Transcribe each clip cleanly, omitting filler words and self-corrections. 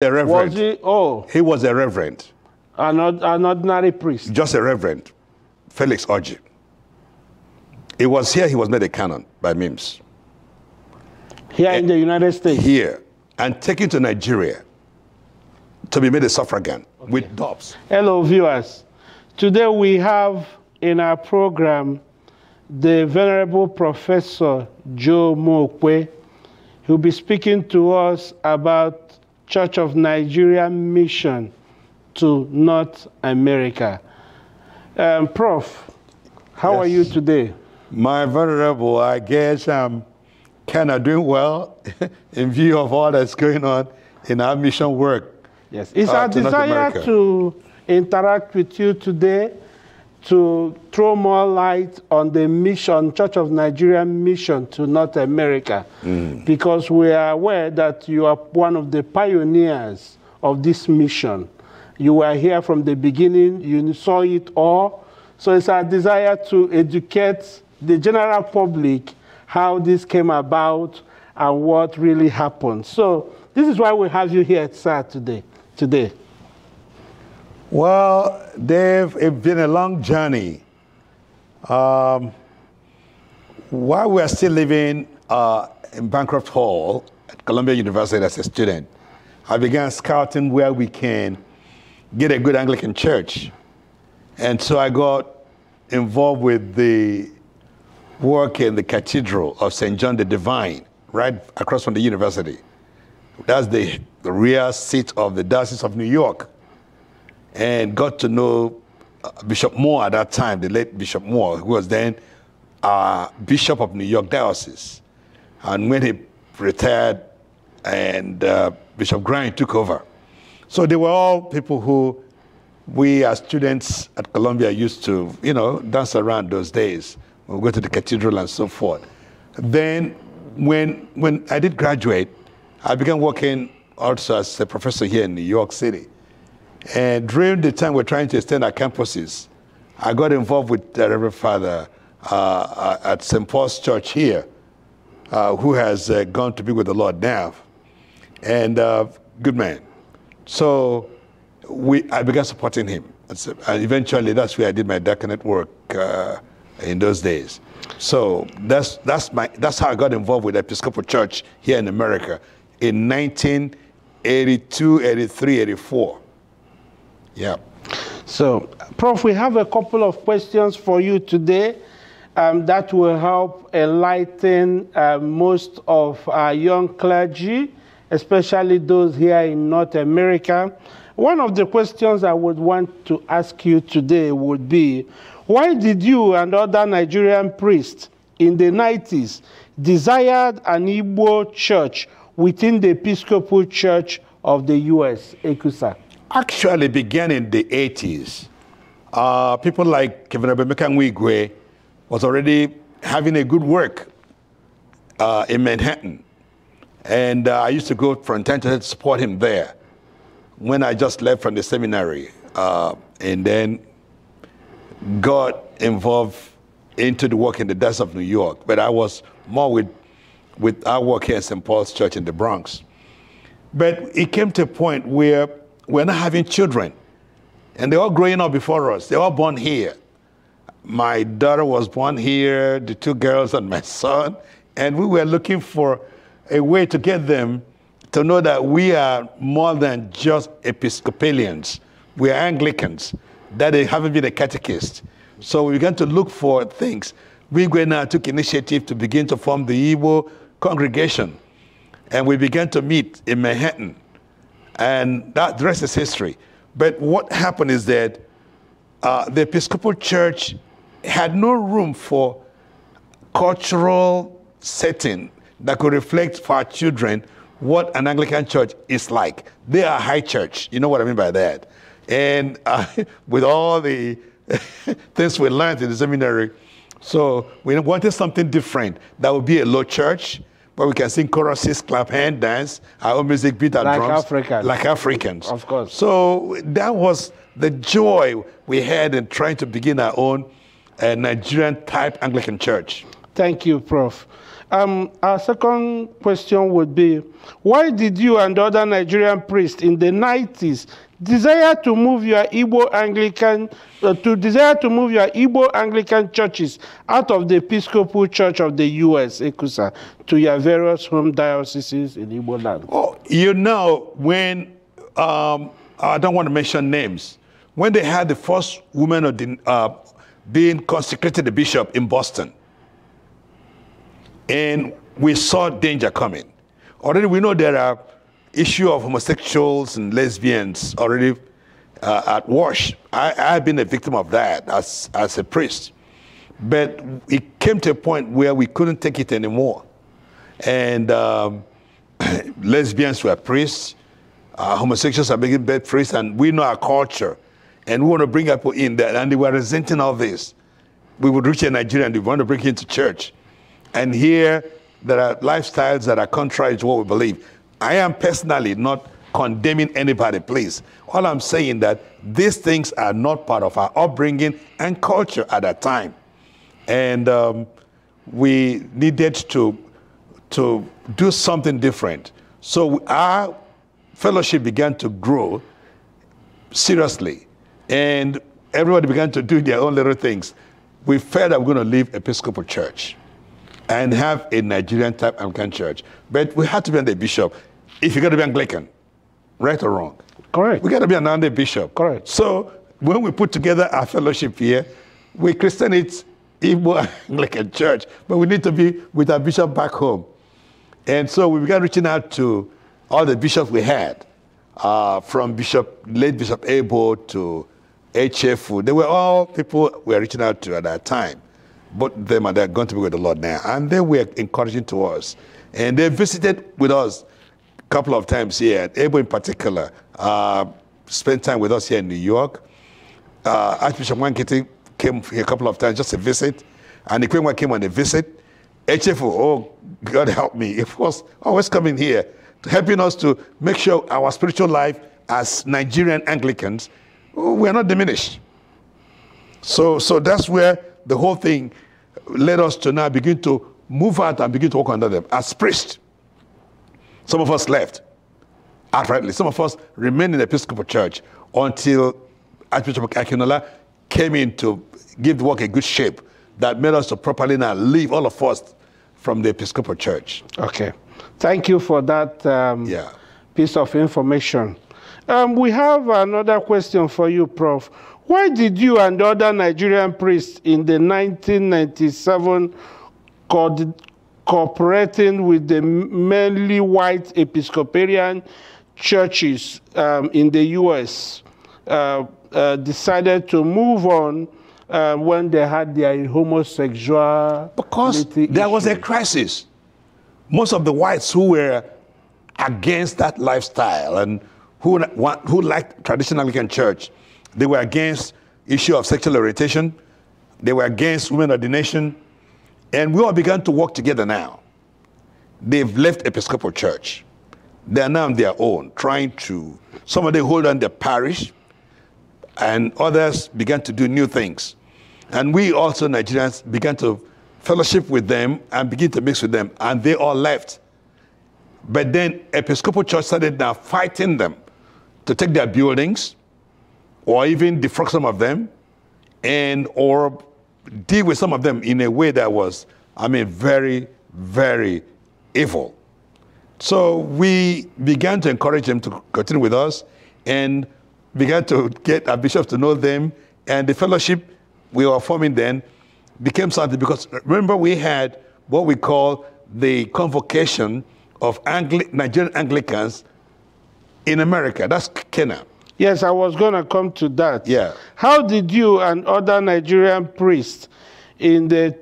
A reverend. Was he? Oh. He was a reverend. An ordinary priest. Just a reverend. Felix Orji. It was here he was made a canon by MIMS. Here in the United States? Here. And taken to Nigeria to be made a suffragan with Dobbs. Hello, viewers. Today we have in our program the Venerable Professor Joe Mokwe, who will be speaking to us about Church of Nigeria mission to North America. Prof, how are you today? My Venerable, I guess I'm kind of doing well in view of all that's going on in our mission work. Yes, it's our desire to interact with you today to throw more light on the mission, Church of Nigeria mission to North America, because we are aware that you are one of the pioneers of this mission. You were here from the beginning, you saw it all. So it's our desire to educate the general public how this came about and what really happened. So this is why we have you here, sir, today. Well, Dave, it's been a long journey. While we are still living in Bancroft Hall at Columbia University as a student, I began scouting where we can get a good Anglican church. And so I got involved with the work in the Cathedral of St. John the Divine, right across from the university. That's the real seat of the Diocese of New York. And got to know Bishop Moore at that time, the late Bishop Moore, who was then Bishop of New York Diocese. And when he retired, and Bishop Grind took over. So they were all people who we as students at Columbia used to, dance around those days. We'll go to the cathedral and so forth. Then when I did graduate, I began working also as a professor here in New York City. And during the time we're trying to extend our campuses, I got involved with the Reverend Father at St. Paul's Church here, who has gone to be with the Lord now. And good man. So I began supporting him. And eventually, that's where I did my diaconate work in those days. So that's how I got involved with the Episcopal Church here in America in 1982, 83, 84. Yeah. So, Prof, we have a couple of questions for you today that will help enlighten most of our young clergy, especially those here in North America. One of the questions I would want to ask you today would be, why did you and other Nigerian priests in the 90s desired an Igbo church within the Episcopal Church of the U.S., ECUSA? Actually began in the 80s. People like Kevin Nwigwe was already having a good work in Manhattan. And I used to go from time to time to support him there when I just left from the seminary. And then got involved into the work in the Diocese of New York. But I was more with our work here at St. Paul's Church in the Bronx. But it came to a point where we're not having children. And they're all growing up before us. They're all born here. My daughter was born here, the two girls and my son. And we were looking for a way to get them to know that we are more than just Episcopalians. We are Anglicans, that they haven't been a catechist. So we began to look for things. We now took initiative to begin to form the Igbo congregation. And we began to meet in Manhattan. And the rest is history. But what happened is that the Episcopal Church had no room for cultural setting that could reflect for our children what an Anglican church is like. They are high church. You know what I mean by that. And with all the things we learned in the seminary, so we wanted something different. That would be a low church, where we can sing choruses, clap hand, dance, our own music, beat our drums. Like Africans. Of course. So that was the joy we had in trying to begin our own Nigerian type Anglican church. Thank you, Prof. Our second question would be, why did you and other Nigerian priests in the 90s desire to move your Igbo Anglican churches out of the Episcopal Church of the U.S., ECUSA, to your various home dioceses in Igbo land? Oh, you know, when, I don't want to mention names, when they had the first woman being consecrated the bishop in Boston, and we saw danger coming. Already we know there are issues of homosexuals and lesbians already at wash. I've been a victim of that as a priest. But it came to a point where we couldn't take it anymore. And lesbians were priests, homosexuals are making bed priests, and we know our culture. And we want to bring people in there, and they were resenting all this. We would reach a Nigerian, they want to bring him to church. And here, there are lifestyles that are contrary to what we believe. I am personally not condemning anybody, please. All I'm saying that these things are not part of our upbringing and culture at that time. And we needed to do something different. So our fellowship began to grow seriously. And everybody began to do their own little things. We felt that we're going to leave Episcopal Church and have a Nigerian type Anglican church. But we had to be under a bishop. If you're going to be Anglican, right or wrong? Correct. We got to be under bishop. Correct. So when we put together our fellowship here, we christen it Igbo Anglican Church, but we need to be with our bishop back home. And so we began reaching out to all the bishops we had, from late Bishop Abel to HF. They were all people we were reaching out to at that time. Both of them, they're going to be with the Lord now. And they were encouraging to us. And they visited with us a couple of times here. Abel in particular spent time with us here in New York. Archbishop Wankiti came here a couple of times just to visit. And the Queen came on a visit. HF, oh, God help me. It was always coming here, helping us to make sure our spiritual life as Nigerian Anglicans, we are not diminished. So that's where the whole thing led us to now begin to move out and begin to work under them. As priests, some of us left outrightly. Some of us remained in the Episcopal Church until Archbishop Akinola came in to give the work a good shape that made us to properly now leave all of us from the Episcopal Church. Okay. Thank you for that piece of information. We have another question for you, Prof. Why did you and other Nigerian priests in the 1997 cooperating with the mainly white Episcopalian churches in the U.S. Decided to move on when they had their homosexual? Because there was a crisis. Most of the whites who were against that lifestyle and who liked traditional Anglican church, they were against issue of sexual orientation. They were against women ordination. And we all began to work together now. They've left Episcopal Church. They are now on their own, trying to, some of them hold on their parish, and others began to do new things. And we also, Nigerians, began to fellowship with them and begin to mix with them, and they all left. But then Episcopal Church started now fighting them to take their buildings, or even defrock some of them, or deal with some of them in a way that was, very, very evil. So we began to encourage them to continue with us and began to get our bishops to know them. And the fellowship we were forming then became something, because remember we had what we call the convocation of Nigerian Anglicans in America. That's Kenya. Yes, I was going to come to that. Yeah. How did you and other Nigerian priests in the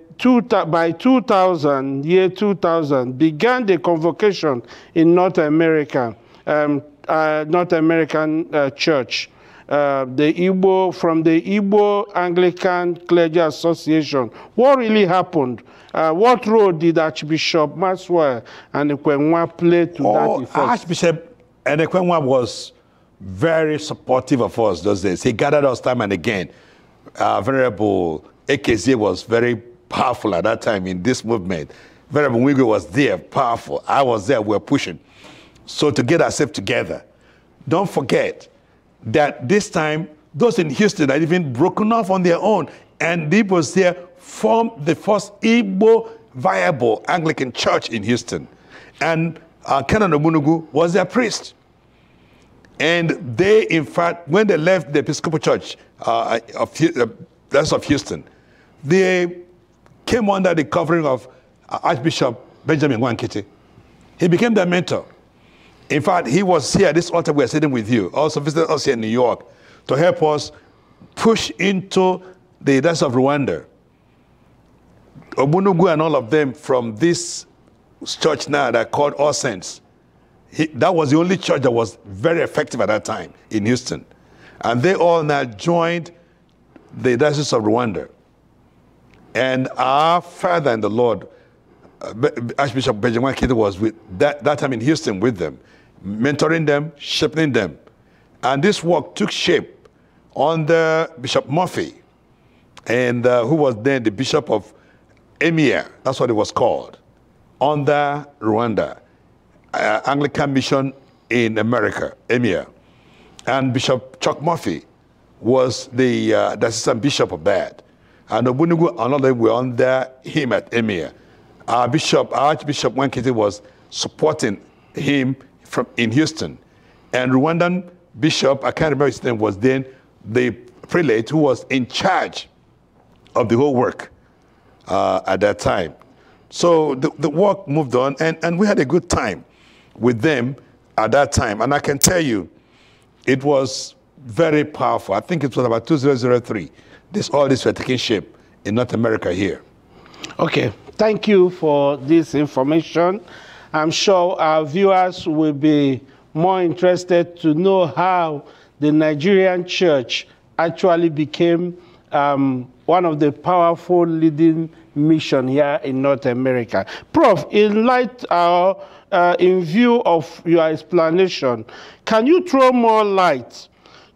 by 2000 began the convocation in North American church, the Igbo Anglican Clergy Association? What really happened? What role did Archbishop Maxwell and Ekwenwa play to that effect? Archbishop Ekwenwa was very supportive of us those days. He gathered us time and again. Venerable Ekezie was very powerful at that time in this movement. Venerable Nwigwe was there, powerful. I was there, we were pushing. So to get ourselves together, don't forget that this time, those in Houston had even broken off on their own, and the Igbos there formed the first Igbo viable Anglican church in Houston. And Kenan Ogbunugwu was their priest. And they, in fact, when they left the Episcopal Church of Houston, they came under the covering of Archbishop Benjamin Nwankiti. He became their mentor. In fact, he was here at this altar we are sitting with you, also visited us here in New York to help us push into the Diocese of Rwanda. Ogbunugwu and all of them from this church now that are called All Saints. That was the only church that was very effective at that time in Houston. And they all now joined the Diocese of Rwanda. And our father in the Lord, Archbishop Benjamin Nwankiti, was with that time in Houston with them, mentoring them, shepherding them. And this work took shape under Bishop Murphy, and who was then the Bishop of Emir, that's what it was called, under Rwanda, Anglican Mission in America, Emir. And Bishop Chuck Murphy was the assistant bishop of that. And Ogbunugwu and all of them were under him at Emir. Our Archbishop Nwankiti was supporting him in Houston. And Rwandan bishop, I can't remember his name, was then the prelate who was in charge of the whole work at that time. So the work moved on, and we had a good time with them at that time. And I can tell you, it was very powerful. I think it was about 2003. All this were taking shape in North America here. Okay, thank you for this information. I'm sure our viewers will be more interested to know how the Nigerian church actually became one of the powerful leading mission here in North America. Prof, in view of your explanation, can you throw more light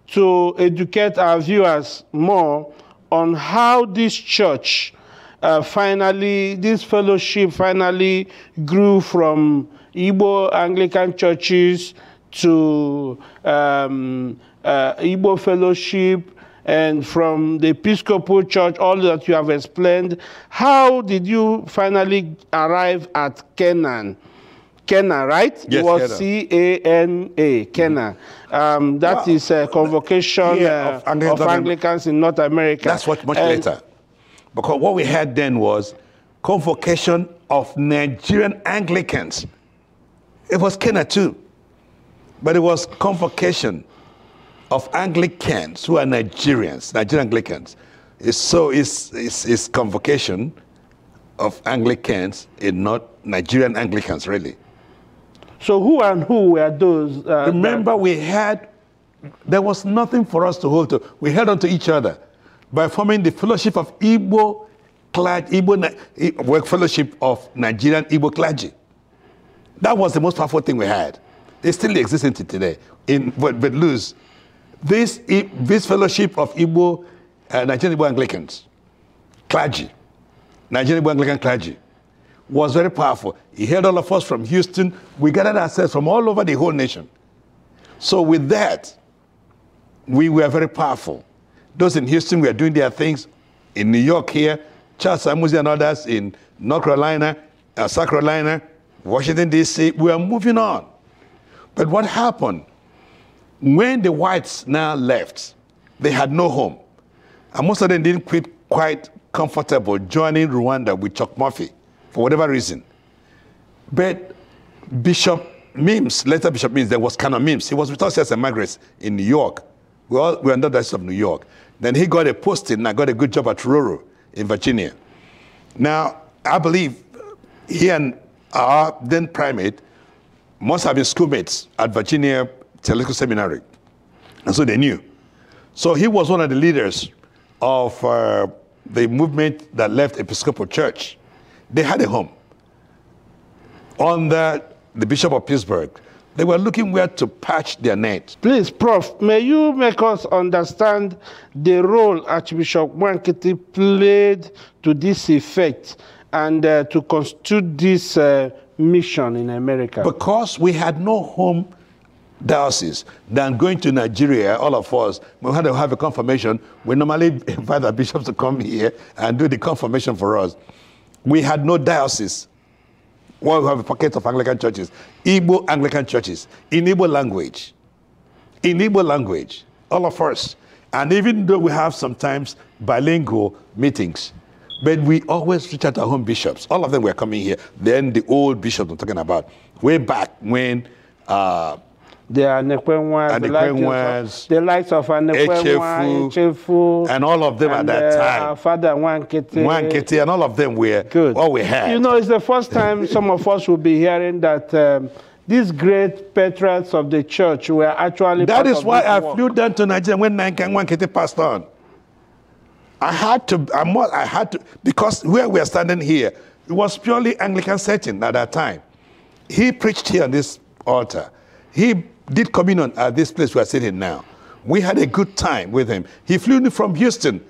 to educate our viewers more on how this church this fellowship finally grew from Igbo Anglican churches to Igbo fellowship, and from the Episcopal Church, all that you have explained? How did you finally arrive at Kenan? Kenan, right? Yes, it was C-A-N-A, Kenan. That is a convocation of Anglicans in North America. That's much later. Because what we had then was convocation of Nigerian Anglicans. It was Kenan too, but it was convocation of Anglicans who are Nigerians, Nigerian Anglicans. It's convocation of Anglicans in not Nigerian Anglicans, really. So who and who were those? Remember, there was nothing for us to hold to. We held on to each other by forming the Fellowship of Igbo Fellowship of Nigerian Igbo Clergy. That was the most powerful thing we had. It still exists until today. But lose this Fellowship of Igbo Nigerian Igbo Anglicans clergy, Nigerian Igbo Anglican clergy, was very powerful. He held all of us from Houston. We gathered ourselves from all over the whole nation. So with that, we were very powerful. Those in Houston were doing their things. In New York here, Charles Samuzi and others in North Carolina, South Carolina, Washington, D.C., we are moving on. But what happened? When the whites now left, they had no home. And most of them didn't feel quite comfortable joining Rwanda with Chuck Murphy, for whatever reason. But Bishop Mims, later Bishop Mims, there was Canon Mims. He was with us as a Margaret in New York. We were under the Diocese of New York. Then he got a posting and I got a good job at Roro in Virginia. Now, I believe he and our then primate must have been schoolmates at Virginia Theological Seminary. And so they knew. So he was one of the leaders of the movement that left Episcopal Church. They had a home. Under the Bishop of Pittsburgh, they were looking where to patch their net. Please, Prof, may you make us understand the role Archbishop Nwankiti played to this effect and to constitute this mission in America? Because we had no home diocese than going to Nigeria, all of us, we had to have a confirmation. We normally invite the bishops to come here and do the confirmation for us. We had no diocese. Well, we have a pocket of Anglican churches, Igbo Anglican churches, in Igbo language. In Igbo language, all of us. And even though we have sometimes bilingual meetings, but we always reach out to our home bishops. All of them were coming here. Then the old bishops I'm talking about, way back when the likes of Echefu, and all of them at that time. Father Nwankete, and all of them were good. All we had. You know, it's the first time some of us will be hearing that these great patriarchs of the church were actually. That is why I flew down to Nigeria when Nwankete passed on. I had to, because where we are standing here, it was purely Anglican setting at that time. He preached here on this altar. He did communion at this place we are sitting now. We had a good time with him. He flew in from Houston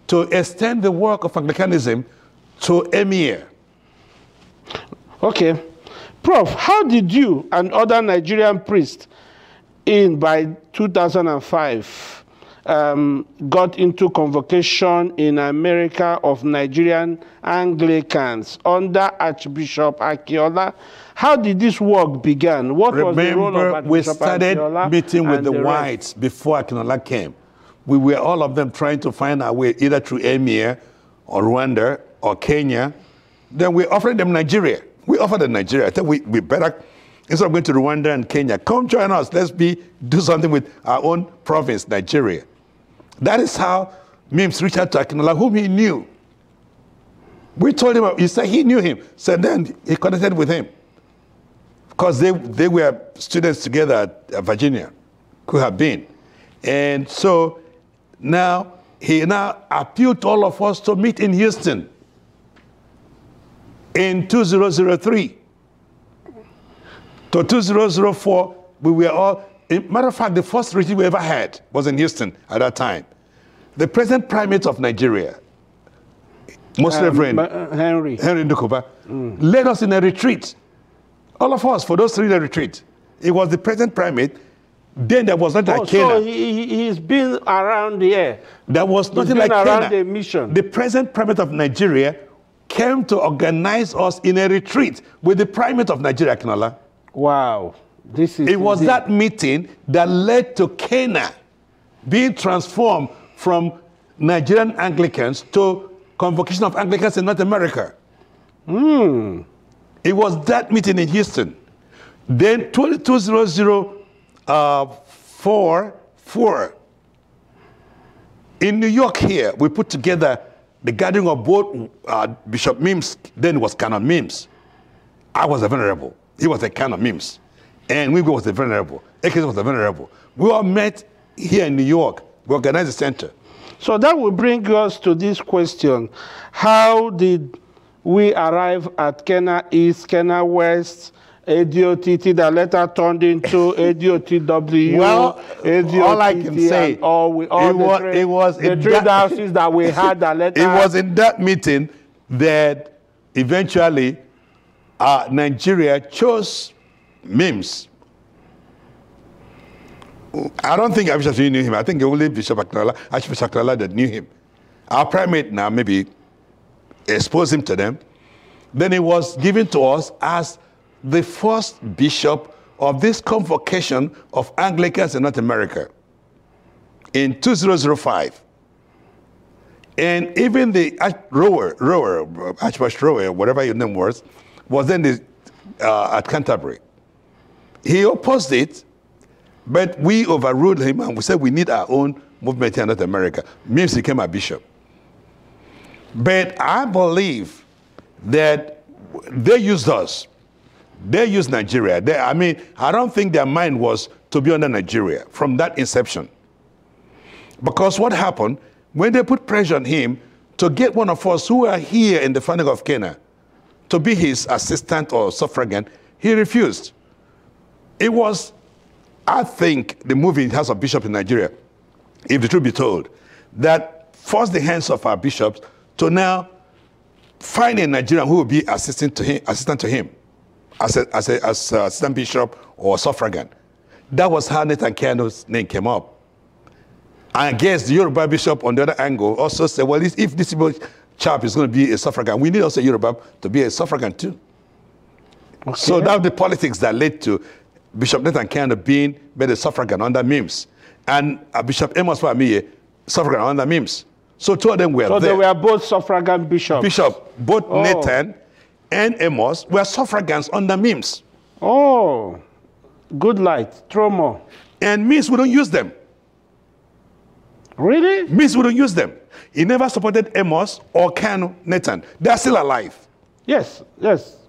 to extend the work of Anglicanism to Emir. Okay. Prof, how did you and other Nigerian priests by 2005 got into convocation in America of Nigerian Anglicans under Archbishop Akinola? How did this work begin? What was the role of Archbishop we started Akinola meeting with the whites before Akinola came. We were all of them trying to find our way either through Emir or Rwanda or Kenya. Then we offered them Nigeria. We offered them Nigeria. I thought we better, instead of going to Rwanda and Kenya, come join us. Let's do something with our own province, Nigeria. That is how Mims reached out to Akinola, whom he knew. We told him, he said he knew him. So then he connected with him. Because they were students together at Virginia, could have been. And so now he appealed to all of us to meet in Houston in 2003. To 2004, we were all, matter of fact, the first retreat we ever had was in Houston at that time. The present primate of Nigeria, Most Reverend Henry Ndukuba, led us in a retreat. All of us, for those 3 days retreat. It was the present primate. Then there was nothing like Cana. So he's been around here. There was nothing like Cana. Cana. The mission. The present primate of Nigeria came to organize us in a retreat with the primate of Nigeria, Akinola. Wow. It was that meeting that led to Cana being transformed from Nigerian Anglicans to Convocation of Anglicans in North America. It was that meeting in Houston. Then 2004 in New York here, we put together the gathering of both Bishop Mims, then it was Canon Mims. I was a venerable. He was a Canon Mims. And Wigwe was the venerable. Ekes was the venerable. We all met here in New York. We organized the center. So that will bring us to this question. How did we arrive at Kena East, Kena West, ADOTT that later turned into ADOTW? Well, ADOTT, all I can say, it was the 3 dioceses that we had that later. It was in that meeting that eventually Nigeria chose Mims. I don't think Archbishop knew him. I think only Archbishop Akinola that knew him. Our primate now maybe exposed him to them. Then he was given to us as the first bishop of this convocation of Anglicans in North America in 2005. And even the Archbishop Rower, whatever your name was then at Canterbury. He opposed it, but we overruled him and we said we need our own movement here in North America. Mims became a bishop. But I believe that they used us. They used Nigeria. I don't think their mind was to be under Nigeria from that inception. Because what happened, when they put pressure on him to get one of us who are here in the founding of Kenya to be his assistant or suffragan, he refused. It was, I think, the move in the House of Bishops in Nigeria, if the truth be told, that forced the hands of our bishops to now find a Nigerian who will be assistant to him as assistant bishop or suffragan. That was how Nathan Kanu's name came up. I guess the Yoruba bishop on the other angle also said, well, if this chap is going to be a suffragan, we need also Yoruba to be a suffragan too. Okay. So that was the politics that led to Bishop Nathan Kanu being made a suffragan under Mims, and Bishop Amos Wamiye suffragan under Mims. So two of them were there. So they were both suffragan bishops? Both Nathan and Amos were suffragans under Mims. Oh, good light. Throw more. And Mims wouldn't use them. Really? Mims wouldn't use them. He never supported Amos or Nathan. They are still alive. Yes, yes.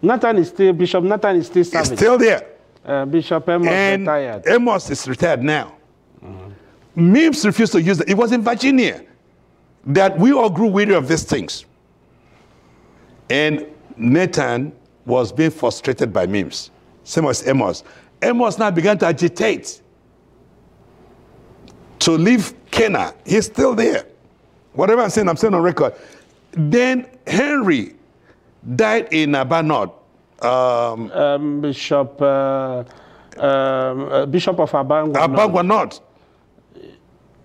Bishop Nathan is still serving. He's still there. Bishop Amos retired. Amos is retired now. Mims refused to use it. It was in Virginia that we all grew weary of these things. And Nathan was being frustrated by Mims. Same as Amos. Amos now began to agitate to leave Cana. He's still there. Whatever I'm saying on record. Then Henry died in Abanod. Bishop of Abangwa. Abangwa North.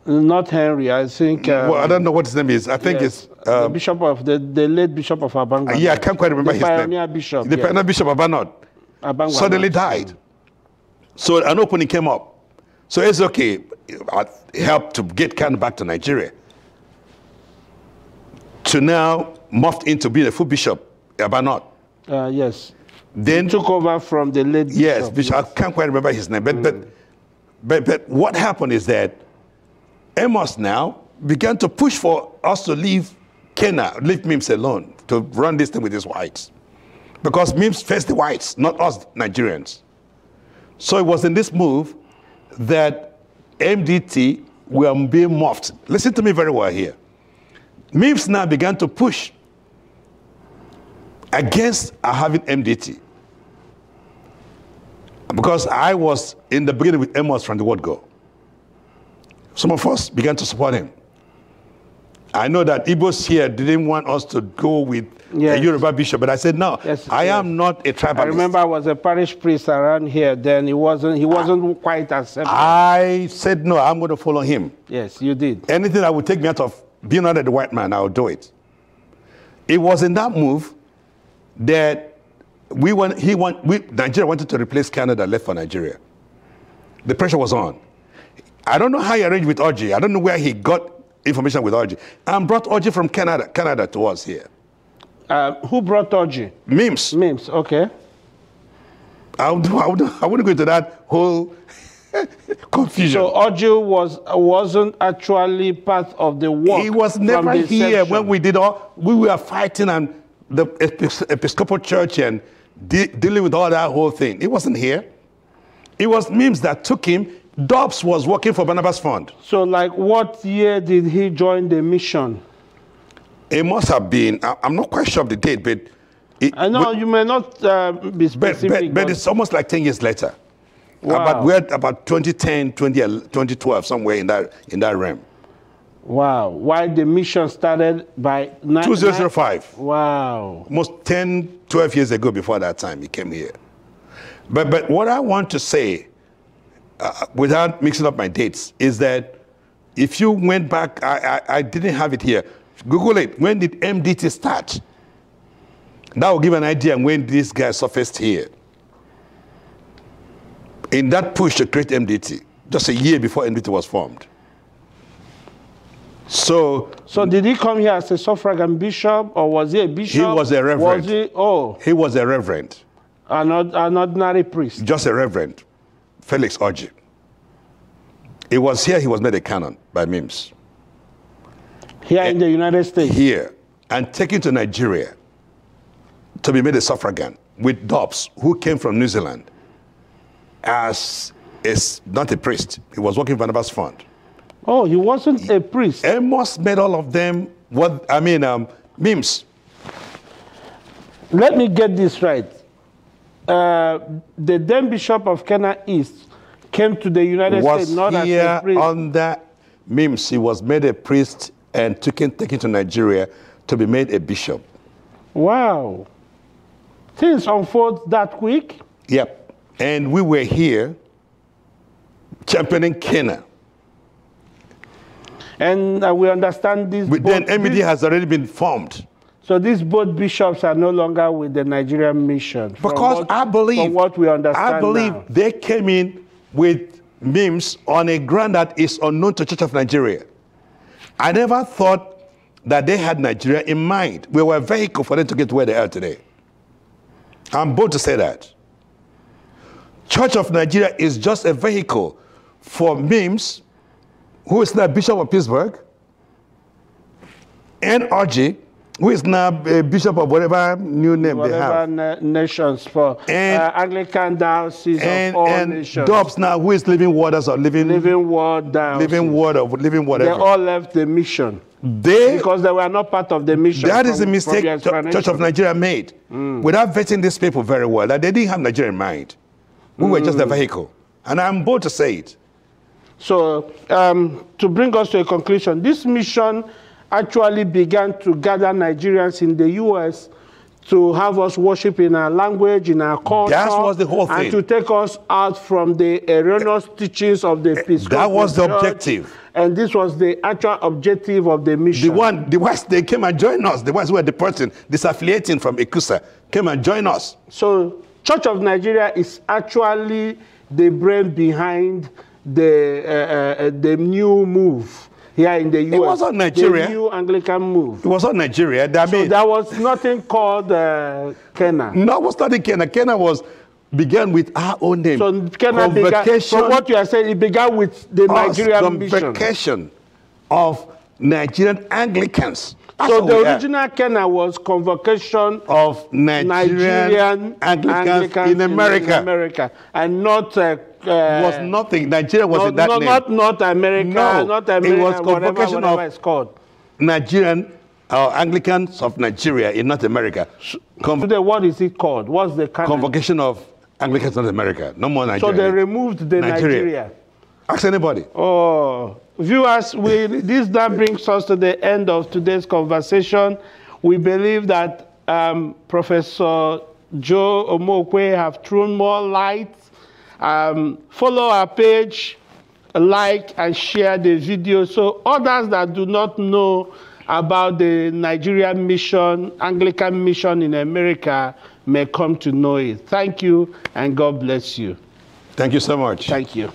Not Henry, I think. Well, I don't know what his name is. I think it's the bishop of the late Bishop of Abangwa. Yeah, I can't quite remember his name. Pioneer Bishop. The pioneer Bishop of Abanod suddenly died. So an opening came up. So it's okay. I helped to get Kanu back to Nigeria. To now morphed into being a full bishop, Abanod. Yes. Then he took over from the late bishop. Yes, bishop. I can't quite remember his name. But what happened is that Amos now began to push for us to leave Mims alone, to run this thing with these whites. Because Mims faced the whites, not us Nigerians. So it was in this move that MDT were being morphed. Listen to me very well here. Mims now began to push against having MDT. Because I was in the beginning with Amos from the word go. Some of us began to support him. I know that Igbos here didn't want us to go with a Yoruba bishop, but I said, no, I am not a tribalist. I remember I was a parish priest around here then. He wasn't quite accepted. I said, no, I'm going to follow him. Yes, you did. Anything that would take me out of being under the white man, I will do it. It was in that move that Nigeria wanted to replace Canada, left for Nigeria. The pressure was on. I don't know how he arranged with Orji. I don't know where he got information with Orji. And brought Orji from Canada to us here. Who brought Orji? Mims. Mims, okay. I wouldn't go into that whole confusion. So Orji wasn't actually part of the work. He was never here when we were fighting and the Episcopal Church and dealing with all that whole thing. He wasn't here. It was Mims that took him. Dobbs was working for Barnabas Fund. So, like, what year did he join the mission? It must have been, I'm not quite sure of the date, but... I know you may not be specific. But it's almost like 10 years later. Wow. We're about 2010, 2012, somewhere in that realm. Wow. Why the mission started by... 2005. Wow. Almost 10, 12 years ago before that time he came here. But what I want to say, without mixing up my dates, is that if you went back, I didn't have it here. Google it. When did MDT start? That will give an idea when this guy surfaced here. In that push to create MDT, just a year before MDT was formed. So did he come here as a suffragan bishop, or was he a bishop? He was a reverend. Was he? Oh. He was a reverend. An ordinary priest. Just a reverend. Felix Orji. It was here he was made a canon by Mims. Here in the United States? Here. And taken to Nigeria to be made a suffragan with Dobbs, who came from New Zealand as not a priest. He was working for Barnabas Fund. Oh, he wasn't a priest. Amos made all of them, Mims. Let me get this right. The then Bishop of Kenya East came to the United States not as a priest. Under Mims, he was made a priest and taken to Nigeria to be made a bishop. Wow. Things unfold that quick? Yep. And we were here championing Kenya. And we understand this. But then MED has already been formed. So these both bishops are no longer with the Nigerian mission. Because I believe, from what we understand I believe now. they came in with MIMS on a ground that is unknown to Church of Nigeria. I never thought that they had Nigeria in mind. We were a vehicle for them to get to where they are today. I'm bold to say that. Church of Nigeria is just a vehicle for MIMS, who is now Bishop of Pittsburgh, and RG, who is now a bishop of whatever new name they have. Nations for Anglican Diocese of all nations. And Dobbs now, who is Living Waters or Living Word Diocese. Living whatever. They all left the mission. Because they were not part of the mission. That is a mistake Church of Nigeria made. Without vetting these people very well, that they didn't have Nigeria in mind. We were just a vehicle. And I'm bold to say it. So, to bring us to a conclusion, this mission actually began to gather Nigerians in the U.S. to have us worship in our language, in our culture. That was the whole thing. And to take us out from the erroneous teachings of the Episcopal That was the Church. objective. And this was the actual objective of the mission. The ones they came and joined us. The ones who were deporting, disaffiliating from ECUSA, came and joined us. So, Church of Nigeria is actually the brain behind the new move here in the U.S. It was not Nigeria. The new Anglican move. It was not Nigeria. So there was nothing called Kenya. No, it was not in Kenya. Kenya began with our own name. So Kenya began, from what you are saying, it began with the Nigerian mission. Convocation of Nigerian Anglicans. So the original Kenya was convocation of Nigerian Anglicans in America. And not was nothing. Nigeria was in that name. Not America. No, not America. It was convocation whatever it's called. Nigerian Anglicans of Nigeria in North America. Today, what is it called? What's the canon? Convocation of Anglicans of North America. No more Nigeria. So they removed the Nigeria. Ask anybody. Oh, viewers, this now brings us to the end of today's conversation. We believe that Professor Joe Omokwe have thrown more light. Follow our page, like and share the video so others that do not know about the Nigerian mission, Anglican mission in America may come to know it. Thank you and God bless you. Thank you so much. Thank you.